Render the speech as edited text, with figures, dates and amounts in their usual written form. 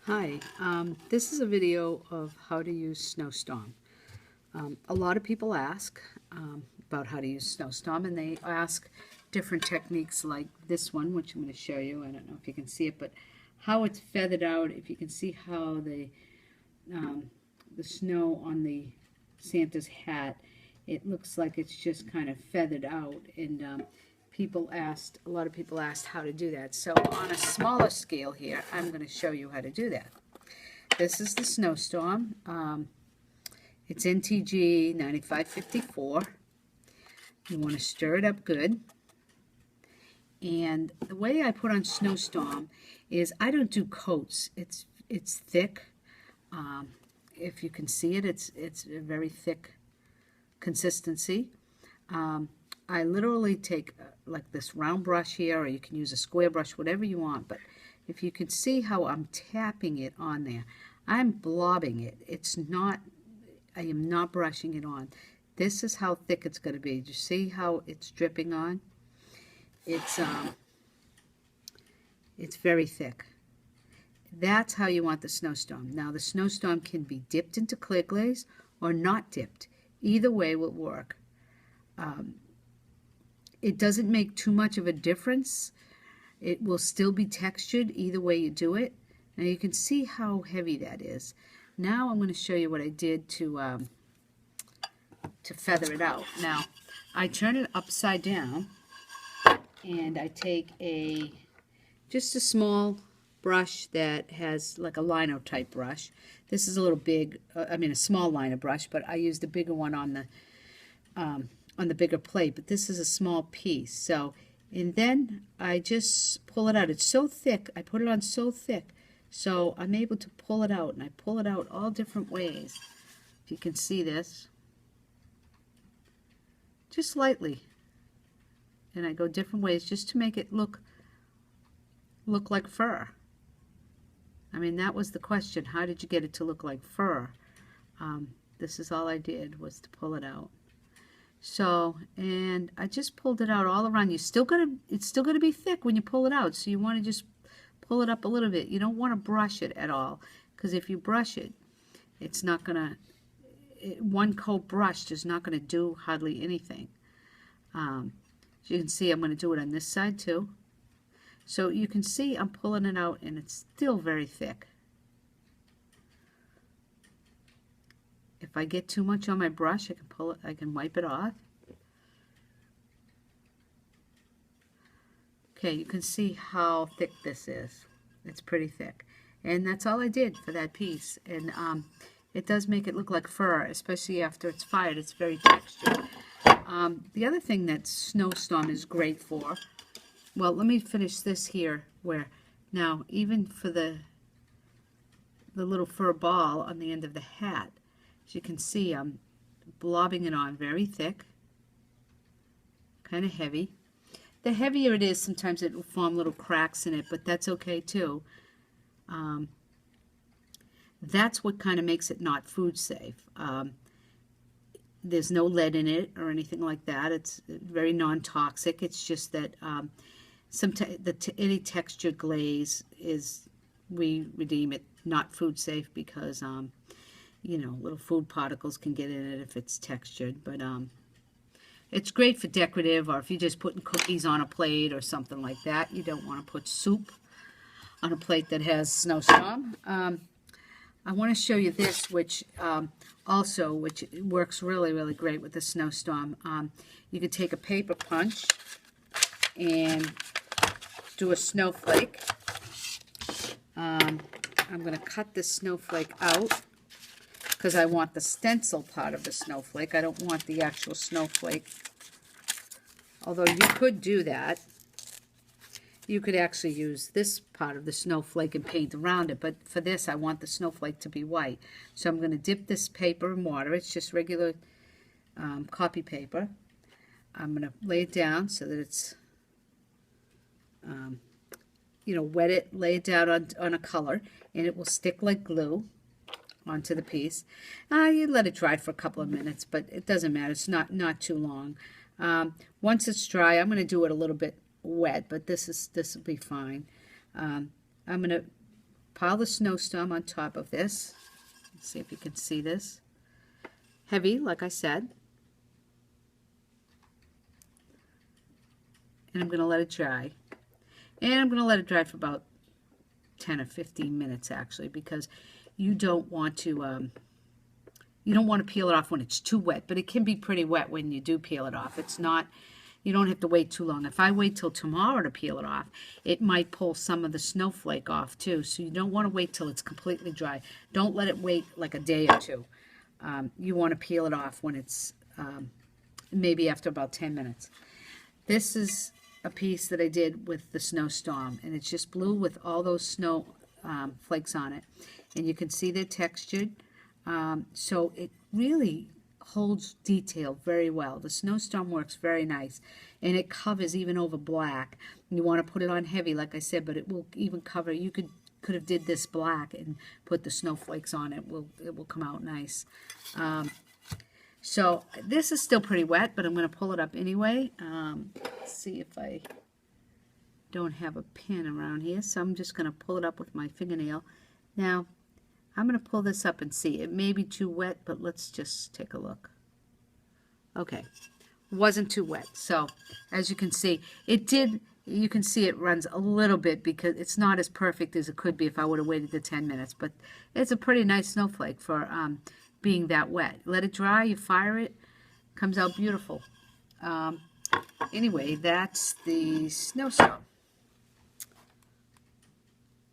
Hi, this is a video of how to use Snow Storm. A lot of people ask about how to use Snow Storm, and they ask different techniques like this one, which I'm going to show you. I don't know if you can see it, but how it's feathered out. If you can see how the snow on the Santa's hat, it looks like it's just kind of feathered out, and a lot of people asked how to do that. So on a smaller scale here, I'm going to show you how to do that. This is the Snow Storm. It's NTG 9554. You want to stir it up good. And the way I put on Snow Storm is I don't do coats. It's thick. If you can see it, it's a very thick consistency. I literally take like this round brush here, or you can use a square brush, whatever you want. But if you can see how I'm tapping it on there, I'm blobbing it. I am not brushing it on. This is how thick it's going to be. Do you see how it's dripping on? It's very thick. That's how you want the snowstorm. Now the snowstorm can be dipped into clear glaze or not dipped. Either way will work. It doesn't make too much of a difference. It will still be textured either way you do it. Now you can see how heavy that is. Now I'm going to show you what I did to feather it out. Now I turn it upside down, and I take just a small brush that has like a lino type brush. This is a little big, a small liner brush, but I used a bigger one on the bigger plate, but this is a small piece. So, and then I just pull it out. It's so thick, I put it on so thick, so I'm able to pull it out, and I pull it out all different ways. If you can see this, just lightly, and I go different ways just to make it look like fur. I mean, that was the question. How did you get it to look like fur? This is all I did, was to pull it out. So, and I just pulled it out all around. It's still gonna be thick when you pull it out, so you want to just pull it up a little bit. You don't want to brush it at all, because if you brush it, it's not gonna, one coat brushed is not gonna do hardly anything. As you can see, I'm gonna do it on this side too. So you can see I'm pulling it out, and it's still very thick. If I get too much on my brush, I can pull it, I can wipe it off. Okay, you can see how thick this is. It's pretty thick. And that's all I did for that piece. And it does make it look like fur, especially after it's fired. It's very textured. The other thing that Snow Storm is great for, well, let me finish this here, where now even for the little fur ball on the end of the hat, as you can see, I'm blobbing it on very thick, kind of heavy. The heavier it is, sometimes it will form little cracks in it, but that's okay too. That's what kind of makes it not food safe. There's no lead in it or anything like that. It's very non-toxic. It's just that any textured glaze we deem it not food safe because you know, little food particles can get in it if it's textured. But it's great for decorative, or if you're just putting cookies on a plate or something like that. You don't want to put soup on a plate that has snowstorm. I want to show you this, which works really, really great with the snowstorm. You could take a paper punch and do a snowflake. I'm going to cut this snowflake out, because I want the stencil part of the snowflake. I don't want the actual snowflake. Although you could do that. You could actually use this part of the snowflake and paint around it. But for this, I want the snowflake to be white. So I'm going to dip this paper in water. It's just regular copy paper. I'm going to lay it down so that it's, you know, wet it, lay it down on a color, and it will stick like glue onto the piece. You let it dry for a couple of minutes, but it doesn't matter. It's not too long. Once it's dry, I'm going to do it a little bit wet, but this will be fine. I'm going to pile the snowstorm on top of this. Let's see if you can see this. Heavy, like I said. And I'm going to let it dry. And I'm going to let it dry for about 10 or 15 minutes, actually, because you don't want to peel it off when it's too wet, but it can be pretty wet when you do peel it off. It's not, you don't have to wait too long. If I wait till tomorrow to peel it off, it might pull some of the snowflake off too. So you don't want to wait till it's completely dry. Don't let it wait like a day or two. You want to peel it off when it's maybe after about 10 minutes. This is a piece that I did with the snowstorm, and it's just blue with all those snow flakes on it. And you can see they're textured. So it really holds detail very well. The snowstorm works very nice, and it covers even over black. You want to put it on heavy, like I said, but it will even cover. You could have did this black and put the snowflakes on it. It will come out nice. So this is still pretty wet, but I'm going to pull it up anyway. Let's see if I don't have a pin around here, so I'm just going to pull it up with my fingernail. Now, I'm going to pull this up and see. It may be too wet, but let's just take a look. Okay, wasn't too wet. So, as you can see, it did, you can see it runs a little bit because it's not as perfect as it could be if I would have waited the 10 minutes. But it's a pretty nice snowflake for being that wet. Let it dry, you fire it, comes out beautiful. Anyway, that's the snowstorm.